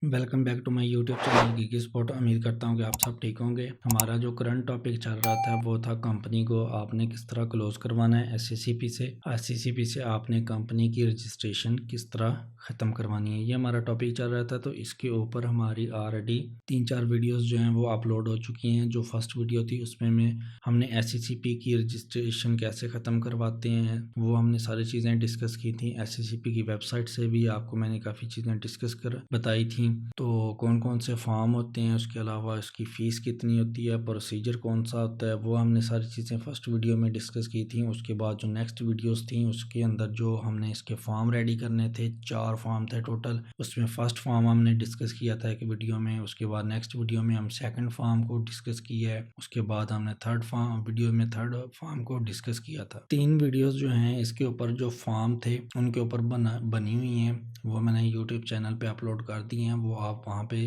Welcome back to my YouTube channel Gigi spot. उम्मीद करता हूँ कि आप सब ठीक होंगे। हमारा जो करंट टॉपिक चल रहा था वो था कंपनी को आपने किस तरह क्लोज करवाना है एससीसीपी से। एससीसीपी से आपने कंपनी की रजिस्ट्रेशन किस तरह ख़त्म करवानी है, ये हमारा टॉपिक चल रहा था। तो इसके ऊपर हमारी ऑलरेडी 3-4 वीडियोस जो हैं वो अपलोड हो चुकी हैं। जो फर्स्ट वीडियो थी उसमें हमने एससीसीपी की रजिस्ट्रेशन कैसे ख़त्म करवाते हैं वो हमने सारी चीज़ें डिस्कस की थी। एससीसीपी की वेबसाइट से भी आपको मैंने काफ़ी चीज़ें डिस्कस कर बताई थी। तो कौन कौन से फॉर्म होते हैं, उसके अलावा इसकी फ़ीस कितनी होती है, प्रोसीजर कौन सा होता है, वो हमने सारी चीज़ें फर्स्ट वीडियो में डिस्कस की थी। उसके बाद जो नेक्स्ट वीडियोस थी उसके अंदर जो हमने इसके फॉर्म रेडी करने थे, 4 फॉर्म थे टोटल। उसमें फ़र्स्ट फॉर्म हमने डिस्कस किया था एक वीडियो में। उसके बाद नेक्स्ट वीडियो में हम सेकंड फॉर्म को डिस्कस किया है। उसके बाद हमने थर्ड फॉर्म को डिस्कस किया था। 3 वीडियोस जो हैं इसके ऊपर जो फॉर्म थे उनके ऊपर बनी हुई हैं, वो मैंने यूट्यूब चैनल पे अपलोड कर दी हैं। वो आप वहाँ पे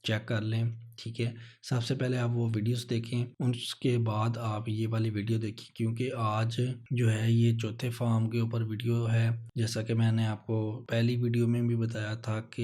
चेक कर लें, ठीक है। सबसे पहले आप वो वीडियोस देखें, उसके बाद आप ये वाली वीडियो देखें, क्योंकि आज जो है ये चौथे फॉर्म के ऊपर वीडियो है। जैसा कि मैंने आपको पहली वीडियो में भी बताया था कि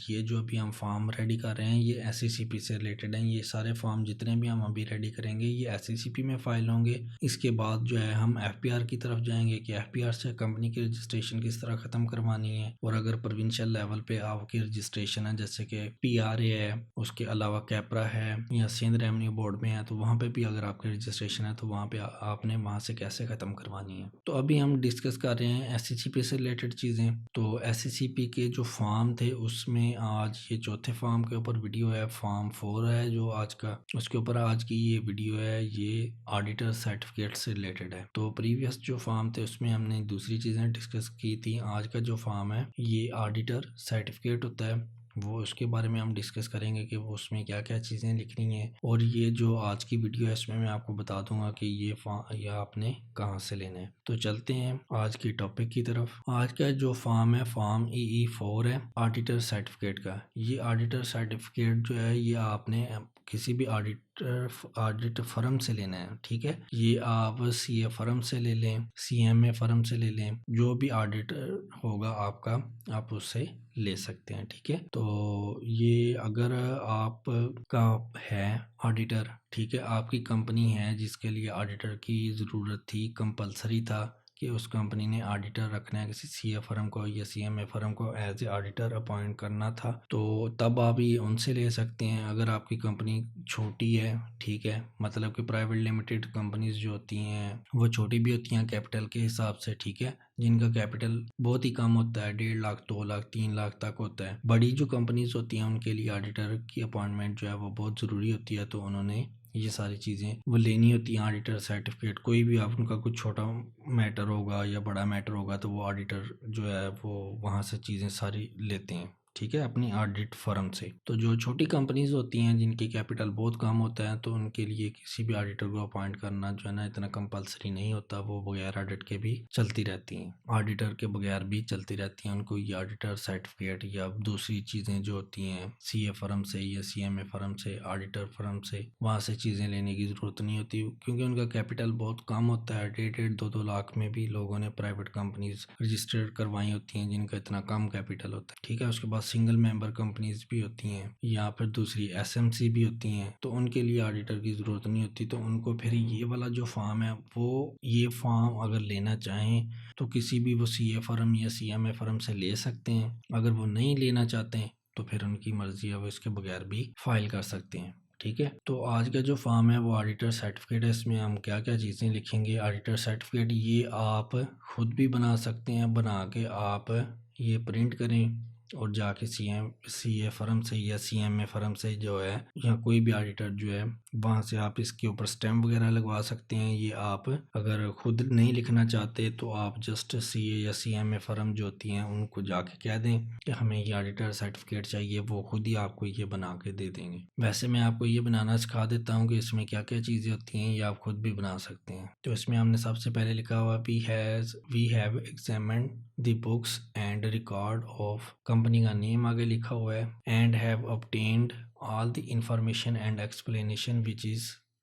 ये जो अभी हम फॉर्म रेडी कर रहे हैं ये एससीसीपी से रिलेटेड हैं। ये सारे फॉर्म जितने भी हम अभी रेडी करेंगे ये एससीसीपी में फाइल होंगे। इसके बाद जो है हम एफपीआर की तरफ जाएंगे कि एफपीआर से कंपनी की रजिस्ट्रेशन किस तरह ख़त्म करवानी है। और अगर प्रोविंशियल लेवल पे आपकी रजिस्ट्रेशन है, जैसे कि पीआरए है, उसके अलावा कैपरा है या सिंध रेवेन्यू बोर्ड में है, तो वहाँ पे भी अगर आपकी रजिस्ट्रेशन है तो वहाँ पे आपने वहाँ से कैसे ख़त्म करवानी है। तो अभी हम डिस्कस कर रहे हैं एससीसीपी से रिलेटेड चीज़ें। तो एससीसीपी के जो फॉर्म थे उसमें आज ये चौथे फॉर्म के ऊपर वीडियो है, फॉर्म 4 है जो आज का, उसके ऊपर आज की ये वीडियो है। ये ऑडिटर सर्टिफिकेट से रिलेटेड है। तो प्रीवियस जो फॉर्म थे उसमें हमने दूसरी चीज़ें डिस्कस की थी। आज का जो फॉर्म है ये ऑडिटर सर्टिफिकेट होता है, वो उसके बारे में हम डिस्कस करेंगे कि वो उसमें क्या क्या चीज़ें लिखनी है। और ये जो आज की वीडियो है इसमें मैं आपको बता दूंगा कि ये आपने कहाँ से लेना है। तो चलते हैं आज की टॉपिक की तरफ। आज का जो फॉर्म है फॉर्म EE4 है ऑडिटर सर्टिफिकेट का। ये ऑडिटर सर्टिफिकेट जो है ये आपने किसी भी ऑडिट फर्म से लेना है, ठीक है। ये आप सीए फर्म से ले लें, सीएमए फर्म से ले लें, जो भी ऑडिटर होगा आपका आप उससे ले सकते हैं, ठीक है। तो ये अगर आप का है ऑडिटर, ठीक है, आपकी कंपनी है जिसके लिए ऑडिटर की ज़रूरत थी, कंपलसरी था कि उस कंपनी ने ऑडिटर रखना है, किसी सीए फर्म को या सीएमए फर्म को एज ए ऑडिटर अपॉइंट करना था, तो तब आप ये उनसे ले सकते हैं। अगर आपकी कंपनी छोटी है, ठीक है, मतलब कि प्राइवेट लिमिटेड कंपनीज जो होती हैं वो छोटी भी होती हैं कैपिटल के हिसाब से, ठीक है, जिनका कैपिटल बहुत ही कम होता है, 1.5 लाख 2 लाख 3 लाख तक होता है। बड़ी जो कंपनीज होती हैं उनके लिए ऑडिटर की अपॉइंटमेंट जो है वो बहुत ज़रूरी होती है, तो उन्होंने ये सारी चीज़ें वो लेनी होती हैं। ऑडिटर सर्टिफिकेट कोई भी आप उनका कुछ छोटा मैटर होगा या बड़ा मैटर होगा तो वो ऑडिटर जो है वो वहाँ से चीज़ें सारी लेते हैं, ठीक है, अपनी ऑडिट फर्म से। तो जो छोटी कंपनीज होती हैं जिनकी कैपिटल बहुत कम होता है तो उनके लिए किसी भी ऑडिटर को अपॉइंट करना जो है ना इतना कंपलसरी नहीं होता, वो बगैर ऑडिट के भी चलती रहती हैं, ऑडिटर के बगैर भी चलती रहती हैं। उनको ये ऑडिटर सर्टिफिकेट या दूसरी चीज़ें जो होती हैं सीए फर्म से या सीएमए फर्म से, ऑडिटर फर्म से, वहाँ से चीज़ें लेने की ज़रूरत नहीं होती, क्योंकि उनका कैपिटल बहुत कम होता है। 1.5 2 लाख में भी लोगों ने प्राइवेट कंपनीज रजिस्टर्ड करवाई होती हैं जिनका इतना कम कैपिटल होता है, ठीक है। उसके बाद सिंगल मेंबर कंपनीज भी होती हैं या फिर दूसरी एसएमसी भी होती हैं, तो उनके लिए ऑडिटर की ज़रूरत नहीं होती। तो उनको फिर ये वाला जो फॉर्म है वो ये फॉर्म अगर लेना चाहें तो किसी भी वो सीए फर्म या सीएमए फर्म से ले सकते हैं। अगर वो नहीं लेना चाहते हैं तो फिर उनकी मर्जी है, वो इसके बगैर भी फाइल कर सकते हैं, ठीक है। तो आज का जो फॉर्म है वो ऑडिटर सर्टिफिकेट है। इसमें हम क्या क्या चीज़ें लिखेंगे। ऑडिटर सर्टिफिकेट ये आप खुद भी बना सकते हैं, बना के आप ये प्रिंट करें और जाके सीए फर्म से या सीएमए फर्म से जो है या कोई भी ऑडिटर जो है वहाँ से आप इसके ऊपर स्टैम्प वगैरह लगवा सकते हैं। ये आप अगर खुद नहीं लिखना चाहते तो आप जस्ट सीए या सीएमए फर्म जो होती हैं उनको जाके कह दें कि हमें ये ऑडिटर सर्टिफिकेट चाहिए, वो खुद ही आपको ये बना के दे देंगे। वैसे मैं आपको ये बनाना सिखा देता हूँ कि इसमें क्या क्या चीज़ें होती हैं, ये आप खुद भी बना सकते हैं। तो इसमें हमने सबसे पहले लिखा हुआ we have examined the books and record of, company का नेम आगे लिखा हुआ है, and have obtained all the information and explanation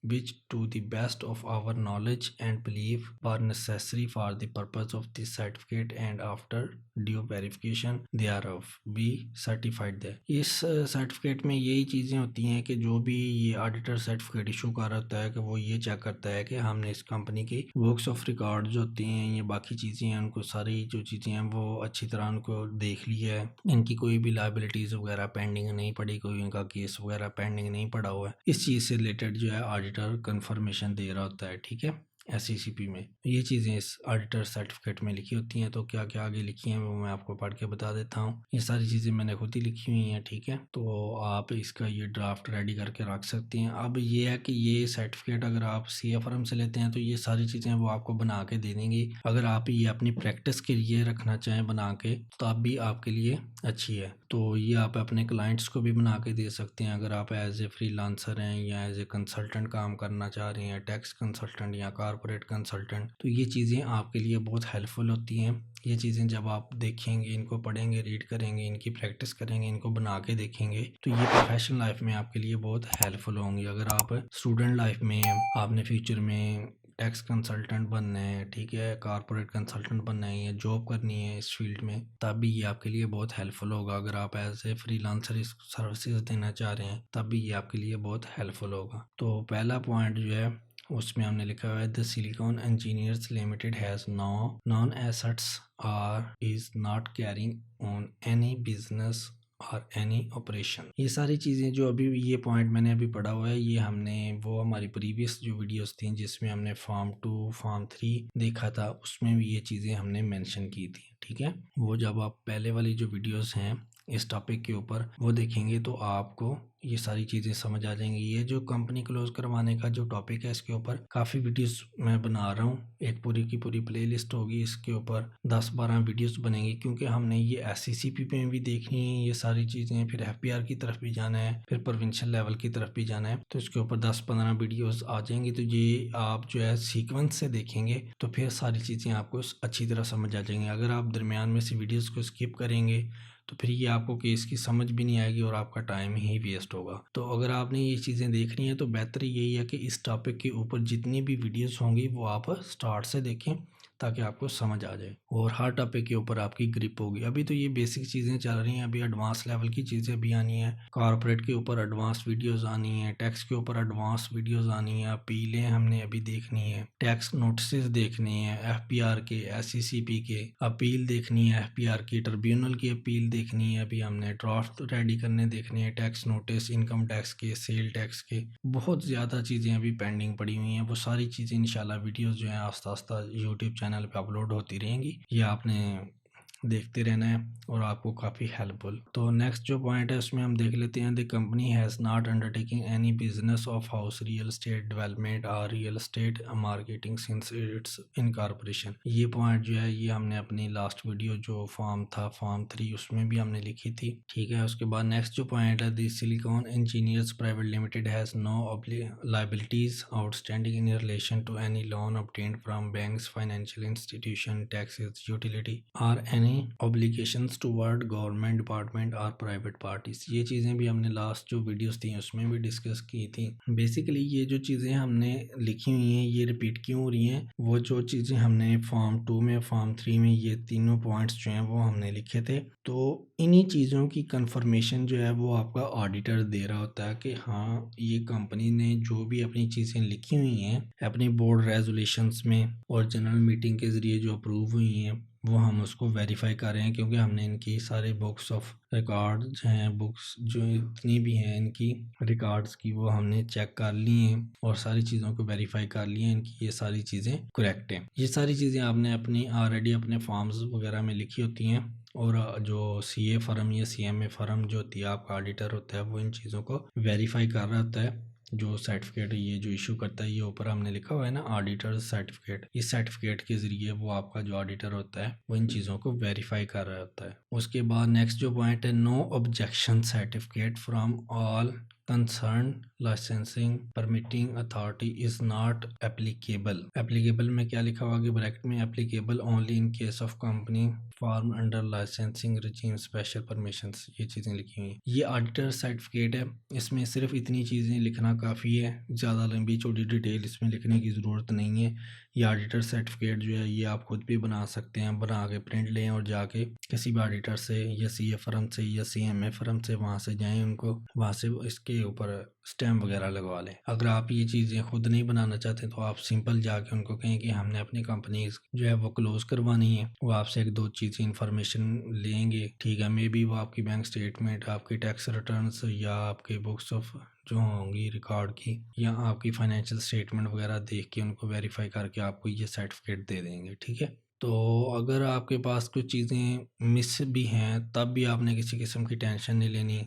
which to the best of our knowledge and belief are necessary for the purpose of this certificate, and after due verification thereof be certified दे। इस certificate में यही चीज़ें होती हैं कि जो भी ये ऑडिटर सर्टिफिकेट इशू कर रहा होता है कि वो ये चेक करता है कि हमने इस कंपनी की बुक्स ऑफ रिकॉर्ड जो होती हैं या बाकी चीज़ें हैं उनको सारी जो चीज़ें हैं वो अच्छी तरह उनको देख लिया है, इनकी कोई भी लाइबिलिटीज़ वगैरह पेंडिंग नहीं पड़ी, कोई इनका केस वगैरह पेंडिंग नहीं पड़ा हुआ है। इस चीज़ से रिलेटेड जो है ऑडिटर कंफर्मेशन दे रहा होता है, ठीक है। एससीसीपी में ये चीज़ें इस ऑडिटर सर्टिफिकेट में लिखी होती हैं। तो क्या क्या आगे लिखी हैं वो मैं आपको पढ़ के बता देता हूँ। ये सारी चीज़ें मैंने खुद ही लिखी हुई हैं, ठीक है। तो आप इसका ये ड्राफ्ट रेडी करके रख सकती हैं। अब ये है कि ये सर्टिफिकेट अगर आप सीए फर्म से लेते हैं तो ये सारी चीज़ें वो आपको बना के दे देंगी। अगर आप ये अपनी प्रैक्टिस के लिए रखना चाहें बना के तो आप भी आपके लिए अच्छी है। तो ये आप अपने क्लाइंट्स को भी बना के दे सकते हैं अगर आप एज ए फ्रीलांसर हैं या एज ए कंसल्टेंट काम करना चाह रहे हैं, टैक्स कंसल्टेंट या कॉर्पोरेट कंसल्टेंट। तो ये चीज़ें आपके लिए बहुत हेल्पफुल होती हैं। ये चीज़ें जब आप देखेंगे, इनको पढ़ेंगे, रीड करेंगे, इनकी प्रैक्टिस करेंगे, इनको बना के देखेंगे तो ये प्रोफेशनल लाइफ में आपके लिए बहुत हेल्पफुल होंगी। अगर आप स्टूडेंट लाइफ में आपने फ्यूचर में टैक्स कंसल्टेंट बनना है, ठीक है, कॉर्पोरेट कंसल्टेंट बनना है या जॉब करनी है इस फील्ड में, तब भी ये आपके लिए बहुत हेल्पफुल होगा। अगर आप एज ए फ्रीलांसर इस सर्विसेज देना चाह रहे हैं तब भी ये आपके लिए बहुत हेल्पफुल होगा। तो पहला पॉइंट जो है उसमें हमने लिखा हुआ है the silicon engineers limited has no known assets or is not carrying on any business और एनी ऑपरेशन। ये सारी चीज़ें जो अभी ये पॉइंट मैंने अभी पढ़ा हुआ है ये हमने वो हमारी प्रीवियस जो वीडियोस थी जिसमें हमने फॉर्म 2 फॉर्म 3 देखा था उसमें भी ये चीज़ें हमने मेंशन की थी, ठीक है। वो जब आप पहले वाली जो वीडियोस हैं इस टॉपिक के ऊपर वो देखेंगे तो आपको ये सारी चीज़ें समझ आ जाएंगी। ये जो कंपनी क्लोज करवाने का जो टॉपिक है इसके ऊपर काफ़ी वीडियोस मैं बना रहा हूँ, एक पूरी की पूरी प्लेलिस्ट होगी, इसके ऊपर 10-12 वीडियोस बनेंगी क्योंकि हमने ये एससीसीपी में भी देखनी है ये सारी चीज़ें, फिर एफपीआर की तरफ भी जाना है, फिर प्रोविंशियल लेवल की तरफ भी जाना है। तो इसके ऊपर 10-15 वीडियोस आ जाएंगी। तो ये आप जो है सीक्वेंस से देखेंगे तो फिर सारी चीज़ें आपको अच्छी तरह समझ आ जाएंगी। अगर आप दरमियान में से वीडियोस को स्किप करेंगे तो फिर ये आपको केस की समझ भी नहीं आएगी और आपका टाइम ही वेस्ट होगा। तो अगर आपने ये चीज़ें देखनी है तो बेहतर यही है कि इस टॉपिक के ऊपर जितनी भी वीडियोस होंगी वो आप स्टार्ट से देखें ताकि आपको समझ आ जाए और हर टॉपिक के ऊपर आपकी ग्रिप होगी। अभी तो ये बेसिक चीज़ें चल रही हैं, अभी एडवांस लेवल की चीज़ें भी आनी है, कॉर्पोरेट के ऊपर एडवांस वीडियोस आनी है, टैक्स के ऊपर एडवांस वीडियोस आनी है, अपीलें हमने अभी देखनी है, टैक्स नोटिस देखनी है, एफपीआर के, एससीसीपी के अपील देखनी है, एफपीआर की ट्रिब्यूनल की अपील देखनी है, अभी हमने ड्राफ्ट रेडी करने देखने हैं, टैक्स नोटिस, इनकम टैक्स के, सेल टैक्स के, बहुत ज़्यादा चीज़ें अभी पेंडिंग पड़ी हुई हैं। वो सारी चीज़ें इंशाल्लाह वीडियोस जो हैं आस्ता आस्ता यूट्यूब चैनल पे अपलोड होती रहेंगी, ये आपने देखते रहना है और आपको काफ़ी हेल्पफुल। तो नेक्स्ट जो पॉइंट है उसमें हम देख लेते हैं the company has not undertaking any business of house real estate development और real estate marketing since its incorporation. ये पॉइंट जो है ये हमने अपनी लास्ट वीडियो जो फॉर्म था फॉर्म 3 उसमें भी हमने लिखी थी, ठीक है। उसके बाद नेक्स्ट जो पॉइंट है the silicon engineers private limited has no liabilities outstanding in relation to any loan obtained from banks, financial institution, taxes, utility और any obligations toward government department और प्राइवेट पार्टीज। ये चीज़ें भी हमने लास्ट जो videos थी उसमें भी डिस्कस की थी। बेसिकली ये जो चीज़ें हमने लिखी हुई हैं ये रिपीट क्यों हो रही हैं, वो जो चीज़ें हमने फॉर्म 2 में फॉर्म 3 में ये तीनों पॉइंट्स जो हैं वो हमने लिखे थे। तो इन्हीं चीज़ों की कंफर्मेशन जो है वो आपका ऑडिटर दे रहा होता है कि हाँ ये कंपनी ने जो भी अपनी चीज़ें लिखी हुई हैं अपनी बोर्ड रेजोल्यूशंस में और जनरल मीटिंग के ज़रिए जो अप्रूव हुई हैं वो हम उसको वेरीफाई कर रहे हैं क्योंकि हमने इनकी सारे बुक्स ऑफ रिकॉर्ड्स हैं, बुक्स जो इतनी भी हैं इनकी रिकॉर्ड्स की वो हमने चेक कर ली हैं और सारी चीज़ों को वेरीफाई कर लिए हैं इनकी ये सारी चीज़ें करेक्ट हैं। ये सारी चीज़ें आपने अपनी ऑलरेडी अपने फॉर्म्स वगैरह में लिखी होती हैं और जो सीए फर्म या सीएमए फर्म जो होती है आपका ऑडिटर होता है वो इन चीज़ों को वेरीफाई कर रहा होता है। जो सर्टिफिकेट ये जो इशू करता है ये ऊपर हमने लिखा हुआ है ना ऑडिटर सर्टिफिकेट, इस सर्टिफिकेट के ज़रिए वो आपका जो ऑडिटर होता है वो इन चीज़ों को वेरीफाई कर रहा होता है। उसके बाद नेक्स्ट जो पॉइंट है no objection certificate from all concern licensing permitting authority is not applicable. Applicable में क्या लिखा हुआ कि ब्रैकेट में applicable only in case of company form under licensing regime special permissions, ये चीज़ें लिखी हुई हैं। ये ऑडिटर सर्टिफिकेट है, इसमें सिर्फ इतनी चीज़ें लिखना काफ़ी है, ज़्यादा लंबी चौड़ी डिटेल इसमें लिखने की ज़रूरत नहीं है। ये ऑडिटर सर्टिफिकेट जो है ये आप खुद भी बना सकते हैं, बना के प्रिंट लें और जाके किसी भी ऑडिटर से या सीए फर्म से या सीएमए फर्म से वहाँ से जाएं, उनको वहाँ से इसके ऊपर स्टैम्प वगैरह लगवा लें। अगर आप ये चीज़ें खुद नहीं बनाना चाहते तो आप सिंपल जाके उनको कहें कि हमने अपनी कंपनी जो है वो क्लोज करवानी है, वो आपसे एक दो चीज़ें इंफॉर्मेशन लेंगे, ठीक है। मे बी वो आपकी बैंक स्टेटमेंट, आपकी टैक्स रिटर्न्स या आपके बुक्स ऑफ जो होंगी रिकॉर्ड की, या आपकी फाइनेंशियल स्टेटमेंट वगैरह देख के उनको वेरीफाई करके आपको ये सर्टिफिकेट दे देंगे, ठीक है। तो अगर आपके पास कुछ चीज़ें मिस भी हैं तब भी आपने किसी किस्म की टेंशन नहीं लेनी,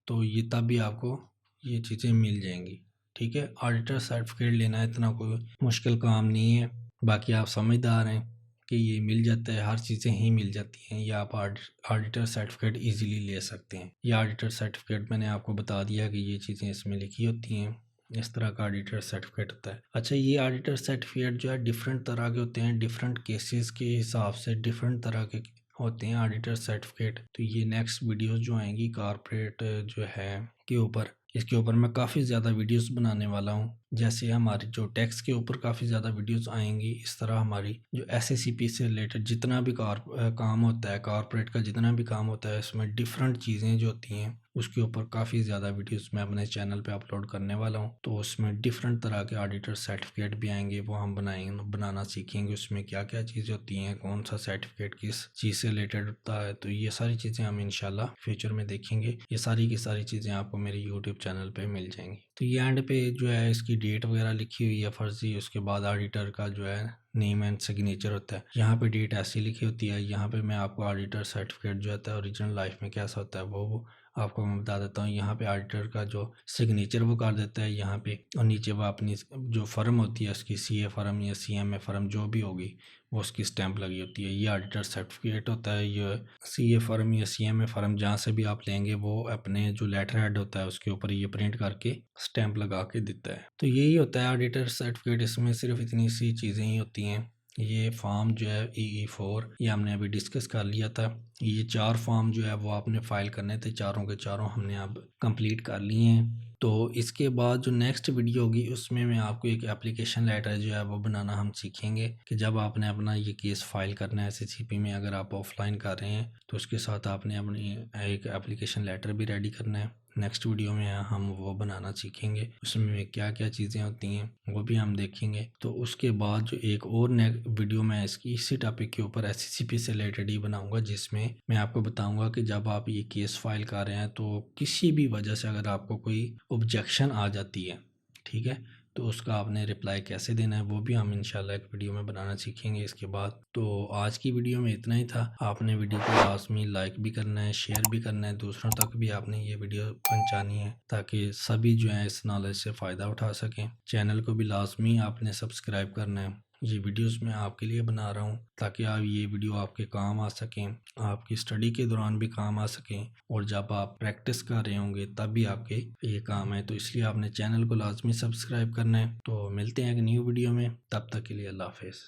तो ये तब भी आपको ये चीज़ें मिल जाएंगी, ठीक है। ऑडिटर सर्टिफिकेट लेना इतना कोई मुश्किल काम नहीं है, बाकी आप समझदार हैं कि ये मिल जाता है, हर चीज़ें ही मिल जाती हैं, या आप ऑडिटर सर्टिफिकेट इजीली ले सकते हैं। ये ऑडिटर सर्टिफिकेट मैंने आपको बता दिया कि ये चीज़ें इसमें लिखी होती हैं, इस तरह का ऑडिटर सर्टिफिकेट होता है। अच्छा, ये ऑडिटर सर्टिफिकेट जो है डिफरेंट तरह के होते हैं, डिफरेंट केसेस के हिसाब से डिफरेंट तरह के होते हैं ऑडिटर सर्टिफिकेट। तो ये नेक्स्ट वीडियोस जो आएंगी कॉर्पोरेट जो है के ऊपर, इसके ऊपर मैं काफ़ी ज़्यादा वीडियोस बनाने वाला हूँ। जैसे हमारी जो टैक्स के ऊपर काफ़ी ज़्यादा वीडियोस आएंगी, इस तरह हमारी जो एसएसीपी से रिलेटेड जितना भी काम होता है, कॉर्पोरेट का जितना भी काम होता है, इसमें डिफरेंट चीज़ें जो होती हैं उसके ऊपर काफ़ी ज़्यादा वीडियोस मैं अपने चैनल पे अपलोड करने वाला हूँ। तो उसमें डिफरेंट तरह के ऑडिटर सर्टिफिकेट भी आएंगे, वो हम बनाना सीखेंगे, उसमें क्या क्या चीज़ें होती हैं, कौन सा सर्टिफिकेट किस चीज़ से रिलेटेड होता है। तो ये सारी चीज़ें हम इंशाल्लाह फ्यूचर में देखेंगे। ये सारी की सारी चीज़ें आपको मेरे यूट्यूब चैनल पर मिल जाएंगी। तो ये एंड पे जो है इसकी डेट वगैरह लिखी हुई है फर्जी, उसके बाद ऑडिटर का जो है नेम एंड सिग्नेचर होता है, यहाँ पे डेट ऐसी लिखी होती है। यहाँ पे मैं आपको ऑडिटर सर्टिफिकेट जो होता है ओरिजिनल लाइफ में कैसा होता है वो आपको मैं बता देता हूँ। यहाँ पे ऑडिटर का जो सिग्नेचर वो कर देता है यहाँ पे, और नीचे वो अपनी जो फर्म होती है उसकी सीए फर्म या सीएमए फर्म जो भी होगी वो उसकी स्टैंप लगी होती है। ये ऑडिटर सर्टिफिकेट होता है। ये सीए फर्म या सीएमए फर्म जहाँ से भी आप लेंगे वो अपने जो लेटर हेड होता है उसके ऊपर ये प्रिंट करके स्टैंप लगा के देता है। तो यही होता है ऑडिटर सर्टिफिकेट। इसमें सिर्फ इतनी सी चीज़ें ही होती हैं। ये फॉर्म जो है EE4 ये हमने अभी डिस्कस कर लिया था। ये 4 फॉर्म जो है वो आपने फाइल करने थे, चारों के चारों हमने अब कंप्लीट कर लिए हैं। तो इसके बाद जो नेक्स्ट वीडियो होगी उसमें मैं आपको एक एप्लीकेशन लेटर जो है वो बनाना हम सीखेंगे कि जब आपने अपना ये केस फाइल करना है एसएससीपी में, अगर आप ऑफलाइन कर रहे हैं तो उसके साथ आपने अपनी एक एप्लीकेशन लेटर भी रेडी करना है। नेक्स्ट वीडियो में हम वो बनाना सीखेंगे, उसमें क्या क्या चीज़ें होती हैं वो भी हम देखेंगे। तो उसके बाद जो एक और वीडियो मैं इसी टॉपिक के ऊपर एसएससीपी से रिलेटेड ही बनाऊंगा, जिसमें मैं आपको बताऊंगा कि जब आप ये केस फाइल कर रहे हैं तो किसी भी वजह से अगर आपको कोई ऑब्जेक्शन आ जाती है, ठीक है, तो उसका आपने रिप्लाई कैसे देना है वो भी हम इंशाल्लाह एक वीडियो में बनाना सीखेंगे इसके बाद। तो आज की वीडियो में इतना ही था। आपने वीडियो को लाजमी लाइक भी करना है, शेयर भी करना है, दूसरों तक भी आपने ये वीडियो पहुंचानी है ताकि सभी जो है इस नॉलेज से फ़ायदा उठा सकें। चैनल को भी लाजमी आपने सब्सक्राइब करना है। ये वीडियोस मैं आपके लिए बना रहा हूँ ताकि आप ये वीडियो आपके काम आ सकें, आपकी स्टडी के दौरान भी काम आ सकें, और जब आप प्रैक्टिस कर रहे होंगे तब भी आपके ये काम है। तो इसलिए आपने चैनल को लाजमी सब्सक्राइब करना है। तो मिलते हैं एक न्यू वीडियो में, तब तक के लिए अल्लाह हाफिज़।